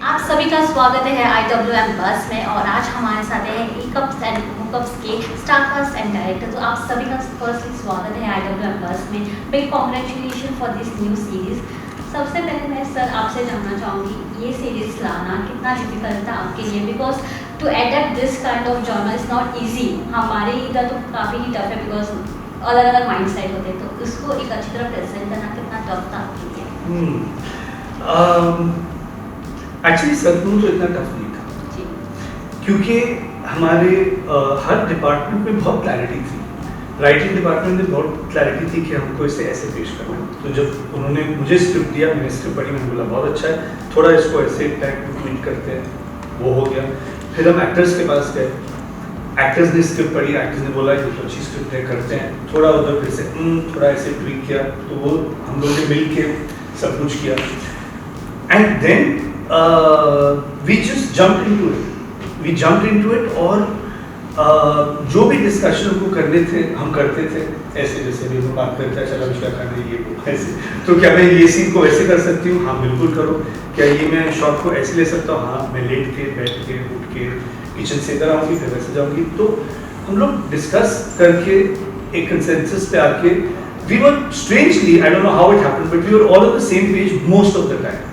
आप सभी का स्वागत है IWM बस में और आज हमारे साथ है इकप्स एंड हुकअप्स के स्टारकास्ट एंड डायरेक्टर। तो आप सभी का फर्स्टली स्वागत है IWM बस में। Big congratulation for this new series. सबसे पहले मैं सर आपसे जानना चाहूँगी ये सीरीज लाना कितना डिफिकल्ट था आपके लिए, because to adapt this kind of genre is not easy. हमारे इधर तो काफ़ी ही टफ है बिकॉज अलग अलग माइंड सेट होते हैं, तो इसको एक अच्छी तरह प्रेजेंट करना कितना टफ था आपके लिए? एक्चुअली सदगुरु तो इतना टफ नहीं था क्योंकि हमारे हर डिपार्टमेंट में बहुत क्लैरिटी थी। राइटिंग डिपार्टमेंट में बहुत क्लैरिटी थी कि हमको इसे ऐसे पेश करना है। तो जब उन्होंने मुझे स्क्रिप्ट दिया, मैंने स्क्रिप्ट पढ़ी, मैंने बोला बहुत अच्छा है, थोड़ा इसको ऐसे ट्रीट करते हैं, वो हो गया। फिर हम एक्टर्स के पास गए, एक्टर्स ने स्क्रिप्ट पढ़ी, एक्टर्स ने बोला ये तो अच्छी स्क्रिप्ट है, करते हैं। थोड़ा उधर फिर से थोड़ा ऐसे ट्रीट किया, तो वो हम लोगों ने मिल के सब कुछ किया। And then we just jumped into it और जो भी डिस्कशन को करने थे हम करते थे, ऐसे जैसे भी हम बात करते हैं, चलो क्या करना है ये वो ऐसे, तो क्या मैं ये सीन को ऐसे कर सकती हूँ? हाँ बिल्कुल करो। क्या ये मैं शॉट को ऐसे ले सकता हूँ? हाँ, मैं लेट के बैठ के उठ के किचन से इधर आऊँगी फिर वैसे जाऊँगी। तो हम लोग डिस्कस करके एक कंसेंसस पे आके we were strangely, I don't know how it happened, but we were all on the same page most of the time.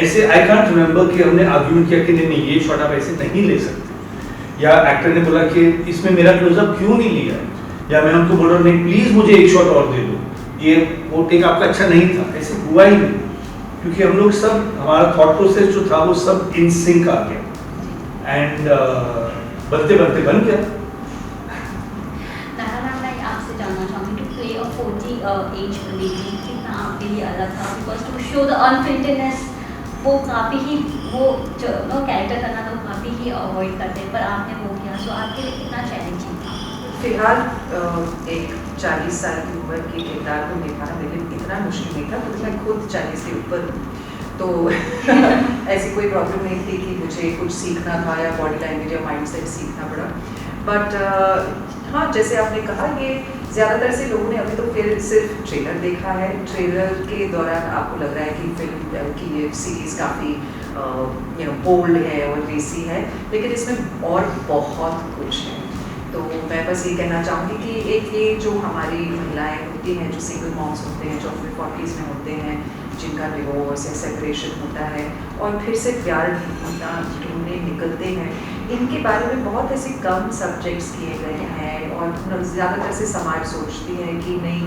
ऐसे आई कांट रिमेंबर कि हमने आर्ग्यूमेंट किया कि नहीं ये शॉट आप ऐसे नहीं ले सकते, या एक्टर ने बोला कि इसमें मेरा क्लोजअप क्यों नहीं लिया, या मैं उनको बोल रहा नहीं प्लीज मुझे एक शॉट और दे दो, ये वो टेक आपका अच्छा नहीं था। ऐसे हुआ ही नहीं, क्योंकि हम लोग सब, हमारा थॉट प्रोसेस जो था वो सब इन सिंक आ गया एंड बनते बनते बन गया। आपसे जानना चाहूँगी to play a 40 age lady कितना आपके लिए अलग था, because to show the unfilteredness वो काफ़ी ही वो जो नो कैरेक्टर करना तो काफ़ी ही अवॉइड करते हैं, पर आपने वो किया, सो आपके लिए कितना चैलेंजिंग था? फिलहाल एक 40 साल की उम्र के किरदार को निभाना मेरे लिए इतना मुश्किल नहीं था, क्योंकि मैं खुद 40 के ऊपर हूँ, तो ऐसी कोई प्रॉब्लम नहीं थी कि मुझे कुछ सीखना था या बॉडी लैंग्वेज या माइंड सेट सीखना पड़ा। बट हाँ, जैसे आपने कहा, ये ज़्यादातर से लोगों ने अभी तो फिर सिर्फ ट्रेलर देखा है। ट्रेलर के दौरान आपको लग रहा है कि फिल्म की ये सीरीज़ काफ़ी बोल्ड है और रेसी है, लेकिन इसमें और बहुत कुछ है। तो मैं बस ये कहना चाहूँगी कि एक ये जो हमारी महिलाएं होती हैं, जो सिंगल मॉम्स होते हैं, जो अपने 40s में होते हैं, जिनका डिवोर्स या सेपरेशन होता है और फिर से प्यार ढूंढने निकलते हैं, इनके बारे में बहुत ऐसे कम सब्जेक्ट्स किए गए हैं। और ज़्यादातर से समाज सोचती है कि नहीं,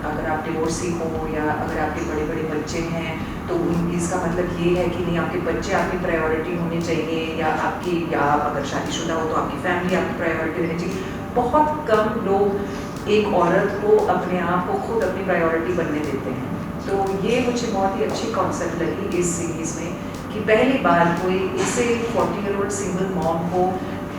अगर आप डिवोर्सी हो या अगर आपके बड़े बड़े बच्चे हैं तो इसका मतलब ये है कि नहीं, आपके बच्चे आपकी प्रायोरिटी होने चाहिए, या आप अगर शादीशुदा हो तो आपकी फैमिली आपकी प्रायोरिटी रहनी चाहिए। बहुत कम लोग एक औरत को अपने आप को खुद अपनी प्रायोरिटी बनने देते हैं। तो ये मुझे बहुत ही अच्छी कॉन्सेप्ट लगी इस सीरीज़ में कि पहली बार कोई इसे 40-year-old सिंगल मॉम को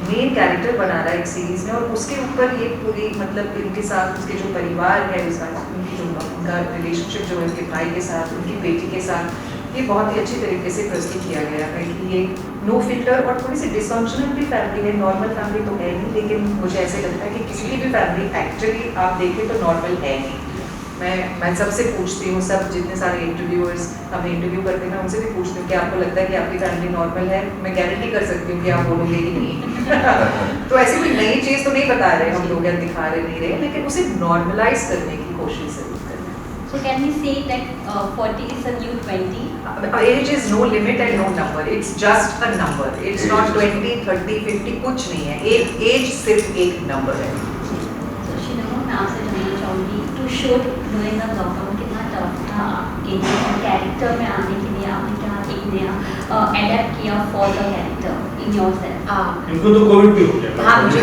मेन कैरेक्टर बना रहा है एक सीरीज़ में, और उसके ऊपर ये पूरी मतलब इनके साथ उसके जो परिवार है, उनकी जो उनका रिलेशनशिप जो है उनके भाई के साथ, उनकी बेटी के साथ, ये बहुत ही अच्छी तरीके से प्रस्तुत किया गया है कि ये नो फिल्टर और थोड़ी सी डिसफंक्शनल भी फैमिली है। नॉर्मल फैमिली तो है नहीं, लेकिन मुझे ऐसे लगता है कि किसी की भी फैमिली एक्चुअली आप देखें तो नॉर्मल है नहीं। मैं सबसे पूछती हूँ, सब जितने सारे इंटरव्यूअर्स हमें इंटरव्यू करते हैं, मैं उनसे भी पूछती हूँ कि आपको लगता है कि आपकी फैमिली नॉर्मल है? मैं गारंटी कर सकती हूँ कि आप बोलोगे ही नहीं। तो ऐसी कोई नई चीज़ तो नहीं बता रहे हम लोग या दिखा रहे नहीं रहे, लेकिन उसे नॉर्मलाइज करने की कोशिश जरूर करें। So can we say that 40 is a new 20? Age is no limit and no number. It's just a number. It's not 20, 30, 50 कुछ नहीं है। एक एज सिर्फ एक नंबर है। So शिनमो, मैं आपसे जानना चाहूँगी to shoot during the lockdown कितना टफ था आपके कैरेक्टर में आने के लिए? आपने क्या एक नया एडेप्ट किया for the character in yourself? इनको तो कोविड भी हो गया। हाँ, मुझे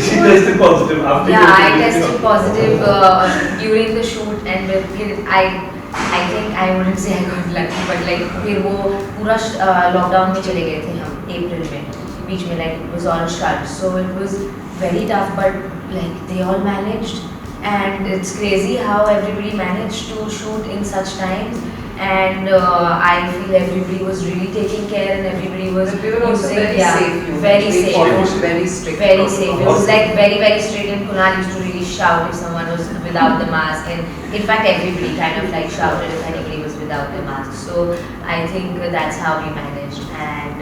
she tested positive after I tested positive during the shoot and फिर I think I wouldn't say I got lucky, but like फिर वो पूरा लॉकडाउन में चले गए थे हम अप्रैल में, बीच में like it was all shut, so it was very tough, but like they all managed, and it's crazy how everybody managed to shoot in such times, and I feel everybody was really taking care and everybody was we were also using, very safe. very we safe, followed very strict very safe. It was protocols. like very strict, and Kunal used to really shout if someone was without the mask, and in fact everybody kind of like shouted if anybody was without without a mask. So I think that's how we managed. And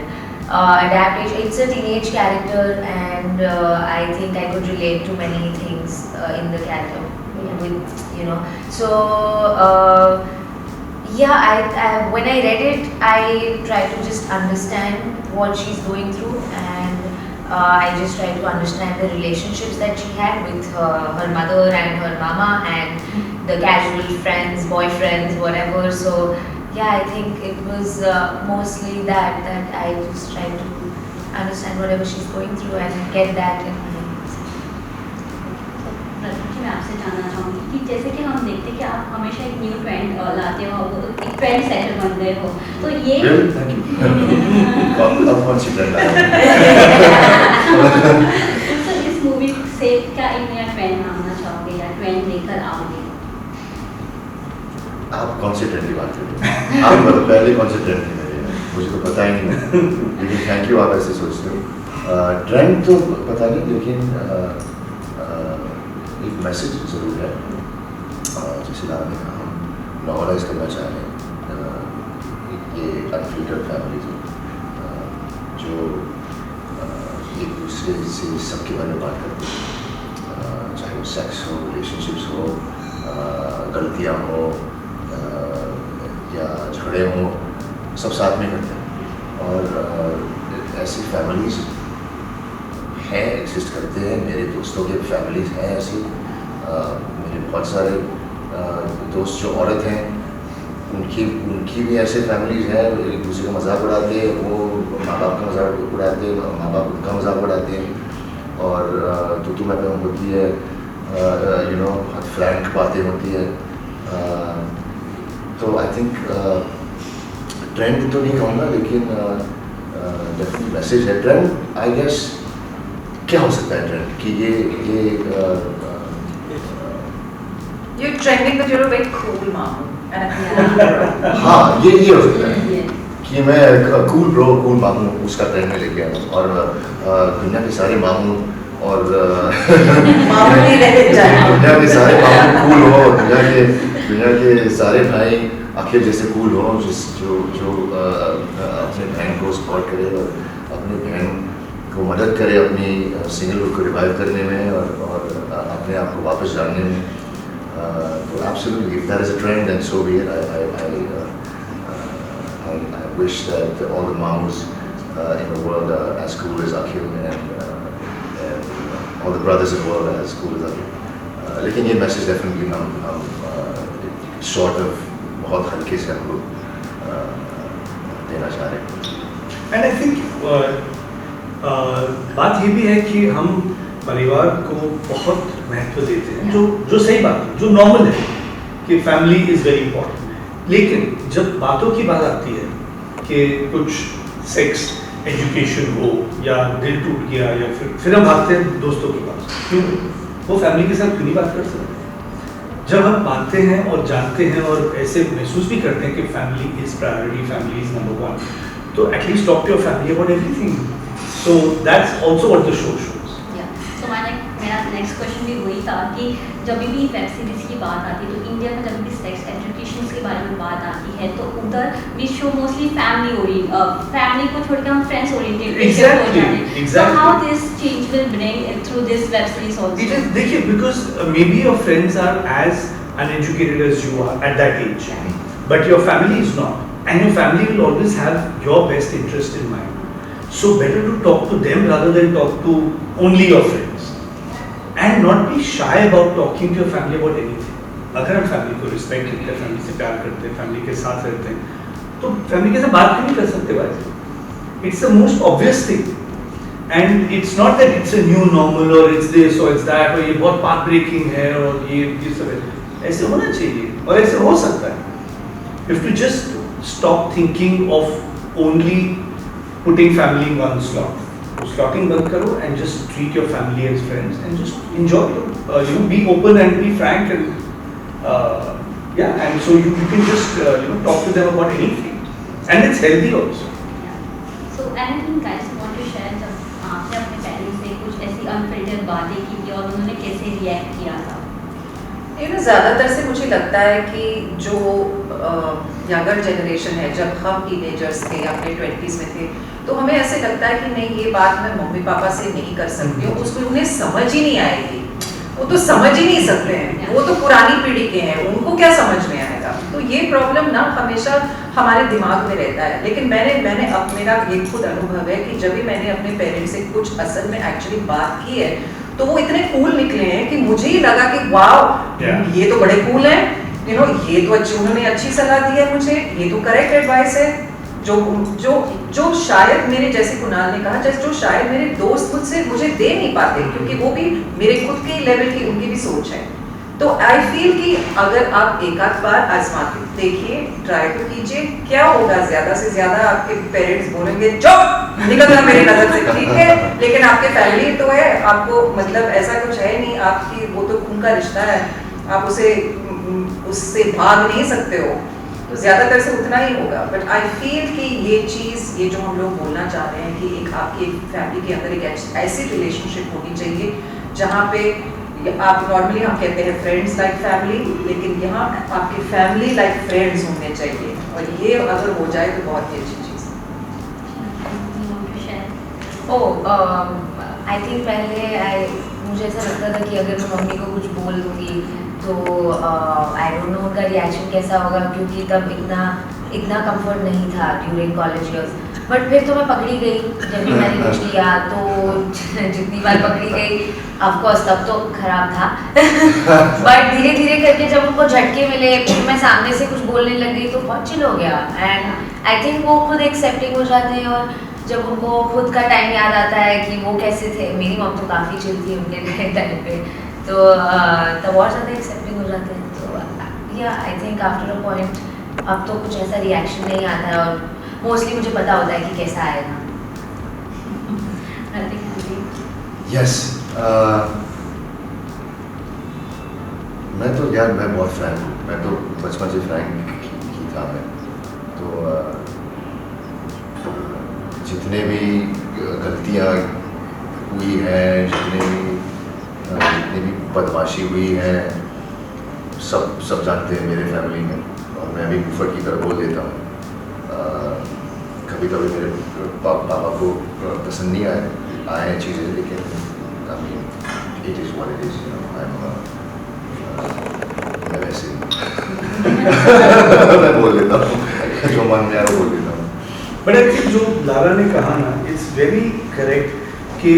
adaptation, it's a teenage character, and I think I could relate to many things in the character with, you know. So yeah, when I read it, I tried to just understand what she's going through, and I just tried to understand the relationships that she had with her mother and her mama, and the casual friends, boyfriends, whatever. So yeah, I think it was mostly that I just tried to understand whatever she's going through and get that in my mind. प्रतीक जी, मैं आपसे जानना चाहूँगी कि जैसे कि हम देखते हैं कि आप हमेशा एक न्यू ट्रेंड लाते हो, एक ट्रेंड सेटर बन गए हो, तो ये अब कौन सी ट्रेंड तो इस मूवी से क्या एक नया ट्रेंड मानना चाहोगे या ट्रेंड लेकर आओगे? आप कौन से ट्रेंड की बात कर रहे हो? आप मतलब पहले कौन से ट्रेंड थे मेरे, मुझे तो पता ही नहीं, लेकिन थैंक यू आप ऐसे सोचते हो। ट्रेंड तो पता नहीं, लेकिन एक मैसेज ज़रूर है, जैसे नाम है, हम नॉर्मलाइज करना चाह रहे हैं ये अनफिल्टर्ड फैमिली जो एक दूसरे से सबके बारे में बात करते हैं, चाहे वो सेक्स हो, रिलेशनशिप्स हो, गलतियाँ हो या झगड़े हों, सब साथ में करते हैं। और ऐसी फैमिलीज़ हैं, एग्जिस्ट करते हैं, मेरे दोस्तों के फैमिलीज़ हैं ऐसी, मेरे बहुत सारे दोस्त जो औरत हैं उनकी भी ऐसे फैमिलीज़ हैं, एक दूसरे का मजाक उड़ाते हैं, वो माँ बाप का मजाक उड़ाते हैं, माँ बाप उनका मजाक उड़ाते हैं, और तू मैं होती है, यू नो, बहुत फ्रैंक बातें होती है। तो आई थिंक ट्रेंड तो नहीं कहूँगा, लेकिन डेफिनेटली मैसेज है। ट्रेंड आई गेस क्या हो सकता है ट्रेंड कि ये You're trending that you're a very cool mom and a cool bro. हाँ, ये हो सकता है कि मैं कूल ब्रो, कूल मामू उसका ट्रेंड में लेके आया हूँ, और दुनिया के सारे मामू और दुनिया के सारे मामू कूल हो, दुनिया के सारे भाई आखिर जैसे कूल हो, जो अपने बहन को सपोर्ट करे और अपने बहन को मदद करे अपनी सिंगलहुड को रिवाइव करने में और अपने आप को वापस जानने में। तो absolutely, if that is a trend, then so be it. I wish that all the mamas in the world are as cool as Akhil, and all the brothers in the world are as cool as Akhil. लेकिन ये message definitely हम short of बहुत हल्के से हम लोग देना चाह रहे हैं। एंड आई थिंक बात ये भी है कि हम परिवार को बहुत महत्व देते हैं, जो सही बात है, जो नॉर्मल है कि फैमिली इज़ वेरी इंपॉर्टेंट। लेकिन जब बातों की बात आती है कि कुछ सेक्स एजुकेशन हो या दिल टूट गया या फिर हम भागते हैं दोस्तों के पास, क्यों वो फैमिली के साथ क्यों नहीं बात कर सकते? जब हम मानते हैं और जानते हैं और ऐसे महसूस भी करते हैं कि family is priority, family is number one, तो at least talk to your family about everything. So that's also what the show shows. मेरा नेक्स्ट क्वेश्चन भी वही था कि जब भी वेब सीरीज की बात आती है, तो इंडिया में जब भी सेक्स एजुकेशन के बारे में बात आती है, तो उधर वी शो मोस्टली फैमिली को छोड़कर हम फ्रेंड्स ओरिएंटेड हो जाते हैं। So how this change will bring through this web series also? It is, देखिए, because may be your friends are as uneducated as you are at that age, but your family is not, and your family will always have your best interest in mind. So better to talk to them rather than talk to only your friends, and not be shy about talking to your family about anything. अगर हम family को respect करते हैं, family से प्यार करते हैं, family के साथ रहते हैं, तो फैमिली के साथ बात क्यों नहीं कर सकते भाई? It's the most obvious thing, and it's not that it's a new normal or it's this or it's that or ये बहुत path breaking है और ये सब है. ऐसे होना चाहिए और ऐसे हो सकता है. You have to just stop thinking of only putting family in one slot. Slotting बंद करो and just treat your family as friends and just enjoy them. Be open and be frank and and so you can just talk to them about anything, and it's healthy also. So anything guys you want to share, जब आपने अपने parents से कुछ ऐसी unfiltered बातें की थी और उन्होंने कैसे रिएक्ट किया था? ये ना ज़्यादातर से मुझे लगता है कि जो यंगर जनरेशन है, जब हम टीनेजर्स थे या अपने 20s में थे, तो हमें ऐसे लगता है कि नहीं ये बात मैं मम्मी पापा से नहीं कर सकती हूँ, उसमें उन्हें समझ ही नहीं आएगी, वो तो समझ ही नहीं सकते हैं, वो तो पुरानी पीढ़ी के हैं, उनको क्या समझ में आएगा। तो ये प्रॉब्लम ना हमेशा हमारे दिमाग में रहता है। लेकिन मैंने अब मेरा ये खुद अनुभव है कि जब भी मैंने अपने पेरेंट्स से कुछ असल में एक्चुअली बात की है, तो वो इतने कूल निकले हैं कि मुझे ही लगा कि वाह ये तो बड़े कूल हैं, ये तो उन्होंने अच्छी सलाह दी है मुझे, ये तो करेक्ट एडवाइस है, जो शायद मेरे, जैसे कुणाल ने कहा, जो शायद मेरे दोस्त मुझे दे नहीं पाते, क्योंकि वो भी मेरे खुद के लेवल की उनकी भी सोच है। तो आई फील कि अगर आप एक आध बार आजमा के देखिए, ट्राई तो कीजिए, क्या होगा, ज्यादा से ज्यादा आपके पेरेंट्स बोलेंगे चुप निकलना मेरे नजर से, ठीक है, लेकिन आपके फैमिली तो है, आपको मतलब ऐसा कुछ है नहीं, आपकी वो तो खून का रिश्ता है, आप उससे भाग नहीं सकते हो, तो ज्यादातर से उतना ही होगा। बट आई फील कि ये चीज़, ये जो हम लोग बोलना चाह रहे हैं कि एक आपकी फैमिली के अंदर एक ऐसी रिलेशनशिप होनी चाहिए जहाँ पे आप, नॉर्मली हम कहते हैं फ्रेंड्स लाइक फैमिली, लेकिन यहाँ आपकी फैमिली लाइक फ्रेंड्स होने चाहिए, और ये अगर हो जाए तो बहुत ही अच्छी चीज़ है। आई थिंक पहले मुझे ऐसा लगता था कि अगर मैं मम्मी को कुछ बोल दूँगी तो आई डोंट नो उनका रिएक्शन कैसा होगा, क्योंकि तब इतना कंफर्ट नहीं था ड्यूरिंग कॉलेज ईयर्स। बट फिर तो मैं पकड़ी गई, जब भी मैंने कुछ किया तो जितनी बार पकड़ी गई, ऑफकोर्स तब तो खराब था बट धीरे धीरे करके जब उनको झटके मिले, फिर मैं सामने से कुछ बोलने लग गई तो बहुत चिल हो गया। एंड आई थिंक वो खुद एक्सेप्टिंग हो जाते हैं, और जब उनको खुद का टाइम याद आता है कि वो कैसे थे, मेरी मम तो काफ़ी चिल थी उनके टाइम पे, तो तब और ज़्यादा एक्सेप्टिंग हो जाते हैं। तो या I think after a point अब तो कुछ ऐसा रिएक्शन नहीं आता है, और मोस्टली मुझे पता होता है कि कैसा आएगा। यस, मैं तो यार मैं बहुत फ्रैंक हूँ, मैं तो बचपन से फ्रैंक ही था मैं, तो जितने भी गलतियाँ हुई हैं, जितनी भी बदमाशी हुई है, सब जानते हैं मेरे फैमिली में, और मैं भी मुफर की तरह बोल देता हूँ। कभी कभी मेरे पापा को पसंद नहीं आए चीज़ें, लेकिन it is what it is, मैं वैसे मैं बोल देता हूँ जो मन में आ रहा बोल देता हूँ। बट आई थिंक जो लारा ने कहा ना, इट्स वेरी करेक्ट कि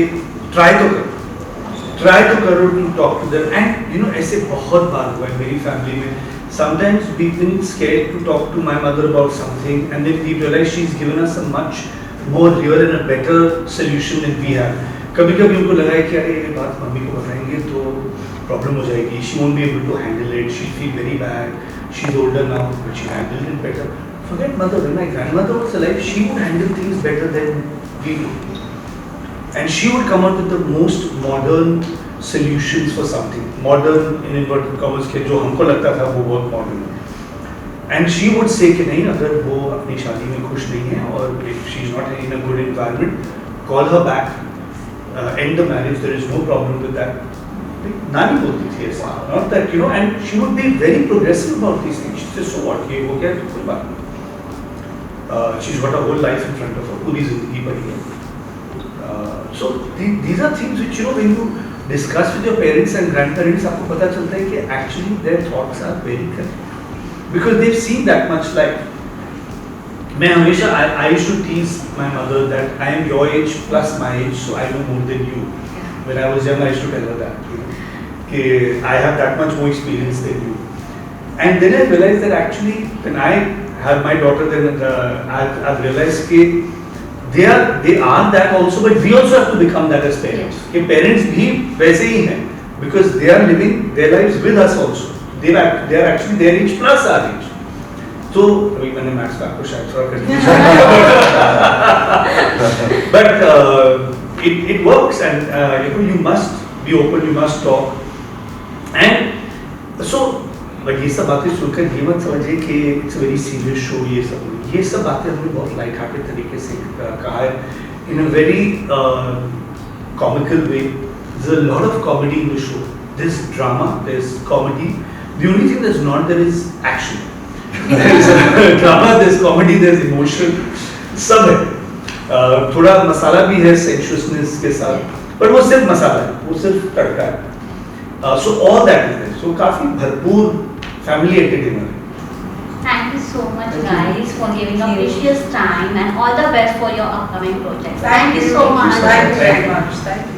ट्राई तो करो to talk to them, and ऐसे बहुत बार हुआ है मेरी फैमिली में। Sometimes we've been scared to talk to my mother about something, and then we realize she's given us a much more real and a better solution than we have. कभी-कभी उनको लगा है कि अरे ये बात मम्मी को बताएंगे तो प्रॉब्लम हो जाएगी, she won't be able to handle it, she'll feel very bad, she's older now, but she handled it better. Forget mother, when my grandmother was alive, she would handle things better than we do, and she would come up with the most modern solutions for something, modern in inverted commas के जो हमको लगता था वो बहुत modern है, and she would say कि नहीं, अगर वो अपनी शादी में खुश नहीं है और if she's not in a good environment, call her back, end the marriage, there is no problem with that. नानी बोलती थी ऐसा, not that and she would be very progressive about these things. She says so what, ये हो गया तो कोई बात नहीं, she's got a whole life in front of her, पूरी जिंदगी पड़ी है. So these are things which when you discuss with your parents and grandparents, आपको पता चलता है कि actually their thoughts are very correct because they've seen that much life. मैं hमेशा I used to tease my mother that I am your age plus my age, so I know more than you. When I was young, I used to tell her that कि I have that much more experience than you. And then I realized that actually when I have my daughter, then I've realized कि they are that also, but we also have to become that as parents. कि parents भी वैसे ही हैं because they are living their lives with us also. They are actually their age plus our age. तो अभी मैंने maths का आपको शायद थोड़ा कर दिया, but it works, and you must be open, you must talk, and so but ये सब बातें सुनकर ये मत समझिए कि इट्स वेरी सीरियस शो, ये सब बातें हमने बहुत लाइट हार्टेड तरीके से कहा है, in a very comical way. There's a lot of comedy in the show. There's drama, there's comedy, The only thing that's not there is action. There's drama, there's comedy, there's emotion, सब है. थोड़ा मसाला भी है sensuousness के साथ, पर वो सिर्फ मसाला है, वो सिर्फ तड़का है. So all that is there. So काफी भरपूर family entertainer है. Thank you so much, guys, for giving a precious time, and all the best for your upcoming projects. Thank you so much. Thank you very much. Thank you.